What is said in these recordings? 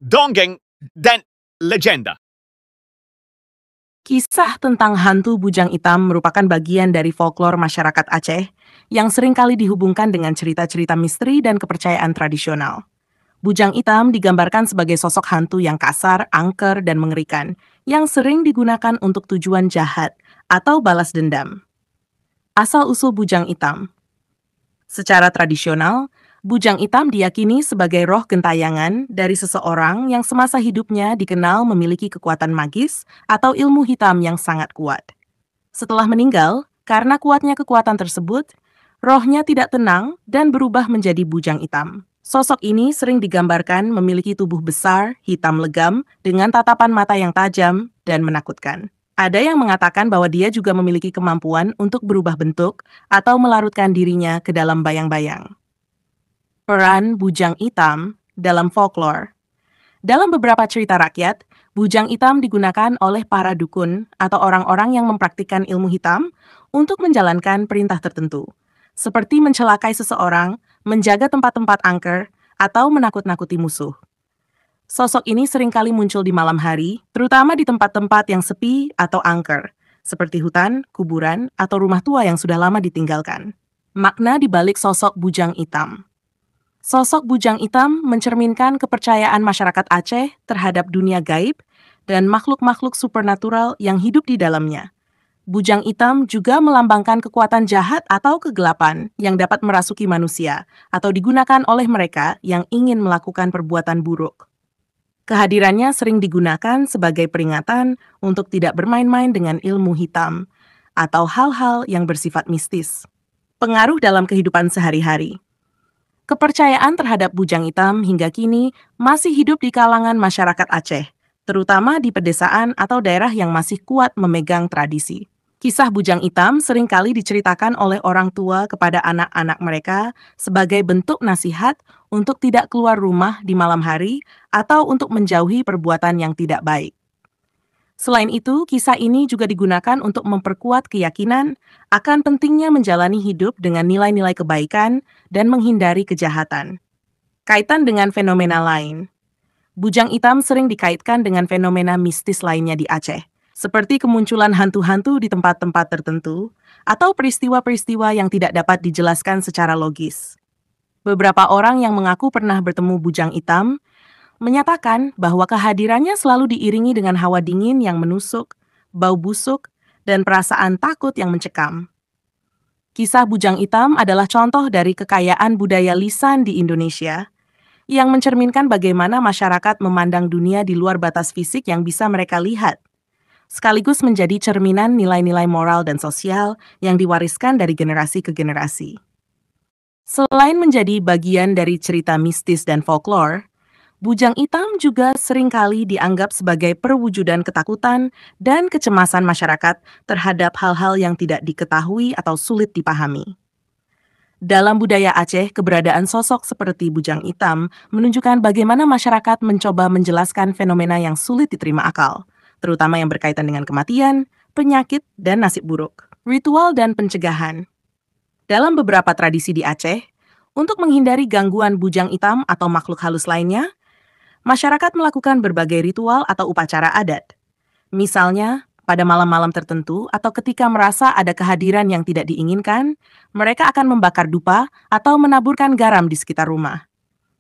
dongeng, dan legenda. Kisah tentang hantu bujang hitam merupakan bagian dari folklore masyarakat Aceh yang seringkali dihubungkan dengan cerita-cerita misteri dan kepercayaan tradisional. Bujang hitam digambarkan sebagai sosok hantu yang kasar, angker, dan mengerikan, yang sering digunakan untuk tujuan jahat atau balas dendam. Asal-usul bujang hitam. Secara tradisional, bujang hitam diyakini sebagai roh gentayangan dari seseorang yang semasa hidupnya dikenal memiliki kekuatan magis atau ilmu hitam yang sangat kuat. Setelah meninggal, karena kuatnya kekuatan tersebut, rohnya tidak tenang dan berubah menjadi bujang hitam. Sosok ini sering digambarkan memiliki tubuh besar, hitam legam, dengan tatapan mata yang tajam dan menakutkan. Ada yang mengatakan bahwa dia juga memiliki kemampuan untuk berubah bentuk atau melarutkan dirinya ke dalam bayang-bayang. Peran bujang hitam dalam folklore. Dalam beberapa cerita rakyat, bujang hitam digunakan oleh para dukun atau orang-orang yang mempraktikkan ilmu hitam untuk menjalankan perintah tertentu, seperti mencelakai seseorang, menjaga tempat-tempat angker, atau menakut-nakuti musuh. Sosok ini seringkali muncul di malam hari, terutama di tempat-tempat yang sepi atau angker, seperti hutan, kuburan, atau rumah tua yang sudah lama ditinggalkan. Makna di balik sosok bujang hitam. Sosok bujang hitam mencerminkan kepercayaan masyarakat Aceh terhadap dunia gaib dan makhluk-makhluk supernatural yang hidup di dalamnya. Bujang hitam juga melambangkan kekuatan jahat atau kegelapan yang dapat merasuki manusia atau digunakan oleh mereka yang ingin melakukan perbuatan buruk. Kehadirannya sering digunakan sebagai peringatan untuk tidak bermain-main dengan ilmu hitam atau hal-hal yang bersifat mistis. Pengaruh dalam kehidupan sehari-hari. Kepercayaan terhadap bujang hitam hingga kini masih hidup di kalangan masyarakat Aceh, terutama di pedesaan atau daerah yang masih kuat memegang tradisi. Kisah bujang hitam seringkali diceritakan oleh orang tua kepada anak-anak mereka sebagai bentuk nasihat untuk tidak keluar rumah di malam hari atau untuk menjauhi perbuatan yang tidak baik. Selain itu, kisah ini juga digunakan untuk memperkuat keyakinan akan pentingnya menjalani hidup dengan nilai-nilai kebaikan dan menghindari kejahatan. Kaitan dengan fenomena lain. Bujang hitam sering dikaitkan dengan fenomena mistis lainnya di Aceh, seperti kemunculan hantu-hantu di tempat-tempat tertentu atau peristiwa-peristiwa yang tidak dapat dijelaskan secara logis. Beberapa orang yang mengaku pernah bertemu bujang hitam menyatakan bahwa kehadirannya selalu diiringi dengan hawa dingin yang menusuk, bau busuk, dan perasaan takut yang mencekam. Kisah bujang hitam adalah contoh dari kekayaan budaya lisan di Indonesia yang mencerminkan bagaimana masyarakat memandang dunia di luar batas fisik yang bisa mereka lihat, sekaligus menjadi cerminan nilai-nilai moral dan sosial yang diwariskan dari generasi ke generasi. Selain menjadi bagian dari cerita mistis dan folklore, bujang hitam juga seringkali dianggap sebagai perwujudan ketakutan dan kecemasan masyarakat terhadap hal-hal yang tidak diketahui atau sulit dipahami. Dalam budaya Aceh, keberadaan sosok seperti bujang hitam menunjukkan bagaimana masyarakat mencoba menjelaskan fenomena yang sulit diterima akal, terutama yang berkaitan dengan kematian, penyakit, dan nasib buruk. Ritual dan pencegahan. Dalam beberapa tradisi di Aceh, untuk menghindari gangguan bujang hitam atau makhluk halus lainnya, masyarakat melakukan berbagai ritual atau upacara adat. Misalnya, pada malam-malam tertentu atau ketika merasa ada kehadiran yang tidak diinginkan, mereka akan membakar dupa atau menaburkan garam di sekitar rumah.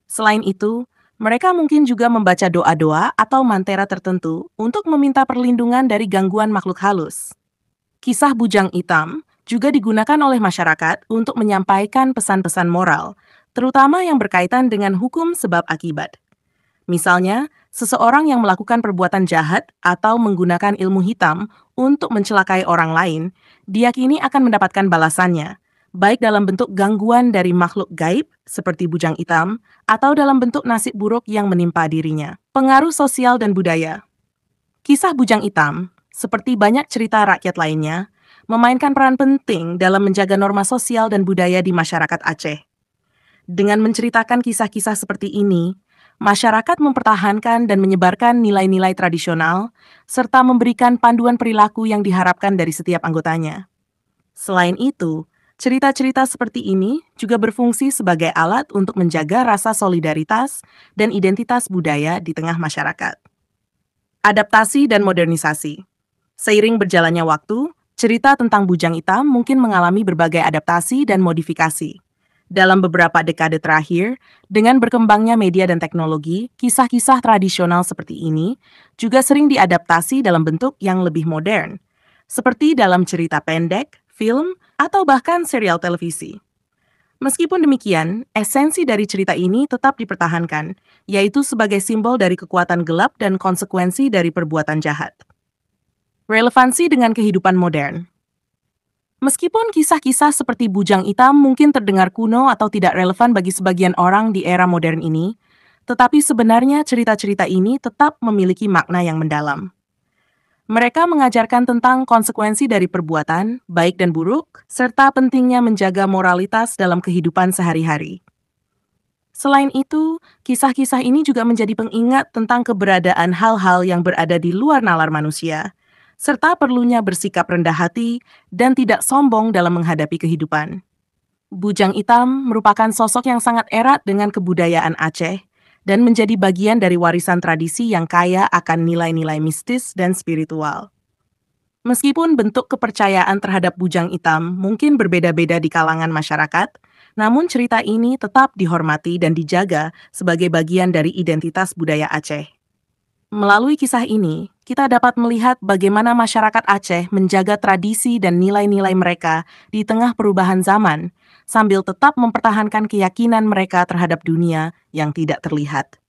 Selain itu, mereka mungkin juga membaca doa-doa atau mantera tertentu untuk meminta perlindungan dari gangguan makhluk halus. Kisah bujang hitam juga digunakan oleh masyarakat untuk menyampaikan pesan-pesan moral, terutama yang berkaitan dengan hukum sebab akibat. Misalnya, seseorang yang melakukan perbuatan jahat atau menggunakan ilmu hitam untuk mencelakai orang lain, diyakini akan mendapatkan balasannya, baik dalam bentuk gangguan dari makhluk gaib seperti bujang hitam atau dalam bentuk nasib buruk yang menimpa dirinya. Pengaruh sosial dan budaya. Kisah bujang hitam, seperti banyak cerita rakyat lainnya, memainkan peran penting dalam menjaga norma sosial dan budaya di masyarakat Aceh. Dengan menceritakan kisah-kisah seperti ini, masyarakat mempertahankan dan menyebarkan nilai-nilai tradisional, serta memberikan panduan perilaku yang diharapkan dari setiap anggotanya. Selain itu, Cerita-cerita seperti ini juga berfungsi sebagai alat untuk menjaga rasa solidaritas dan identitas budaya di tengah masyarakat. Adaptasi dan modernisasi. Seiring berjalannya waktu, cerita tentang Bujang Hitam mungkin mengalami berbagai adaptasi dan modifikasi. Dalam beberapa dekade terakhir, dengan berkembangnya media dan teknologi, kisah-kisah tradisional seperti ini juga sering diadaptasi dalam bentuk yang lebih modern, seperti dalam cerita pendek, film, atau bahkan serial televisi. Meskipun demikian, esensi dari cerita ini tetap dipertahankan, yaitu sebagai simbol dari kekuatan gelap dan konsekuensi dari perbuatan jahat. Relevansi dengan kehidupan modern. Meskipun kisah-kisah seperti Bujang Hitam mungkin terdengar kuno atau tidak relevan bagi sebagian orang di era modern ini, tetapi sebenarnya cerita-cerita ini tetap memiliki makna yang mendalam. Mereka mengajarkan tentang konsekuensi dari perbuatan, baik dan buruk, serta pentingnya menjaga moralitas dalam kehidupan sehari-hari. Selain itu, kisah-kisah ini juga menjadi pengingat tentang keberadaan hal-hal yang berada di luar nalar manusia, serta perlunya bersikap rendah hati dan tidak sombong dalam menghadapi kehidupan. Bujang Hitam merupakan sosok yang sangat erat dengan kebudayaan Aceh dan menjadi bagian dari warisan tradisi yang kaya akan nilai-nilai mistis dan spiritual. Meskipun bentuk kepercayaan terhadap Bujang Hitam mungkin berbeda-beda di kalangan masyarakat, namun cerita ini tetap dihormati dan dijaga sebagai bagian dari identitas budaya Aceh. Melalui kisah ini, kita dapat melihat bagaimana masyarakat Aceh menjaga tradisi dan nilai-nilai mereka di tengah perubahan zaman, sambil tetap mempertahankan keyakinan mereka terhadap dunia yang tidak terlihat.